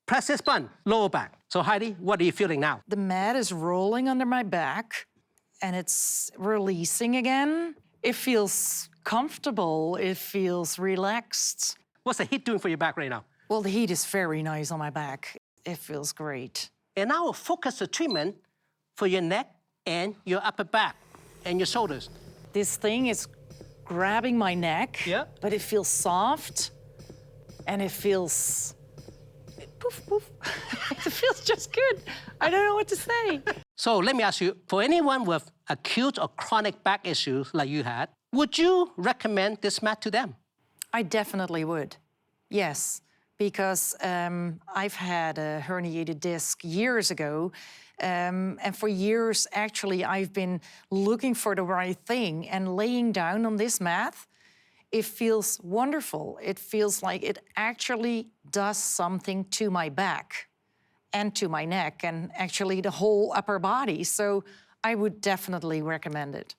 Press this button, lower back. So Heidi, what are you feeling now? The mat is rolling under my back and it's releasing again. It feels comfortable, it feels relaxed. What's the heat doing for your back right now? Well, the heat is very nice on my back. It feels great. And now we'll focus the treatment for your neck and your upper back and your shoulders. This thing is grabbing my neck, but it feels soft and it feels poof, poof. It feels just good. I don't know what to say. So let me ask you, for anyone with acute or chronic back issues like you had, would you recommend this mat to them? I definitely would, yes, because I've had a herniated disc years ago, and for years, actually, I've been looking for the right thing, and laying down on this mat, it feels wonderful. It feels like it actually does something to my back and to my neck and actually the whole upper body. So I would definitely recommend it.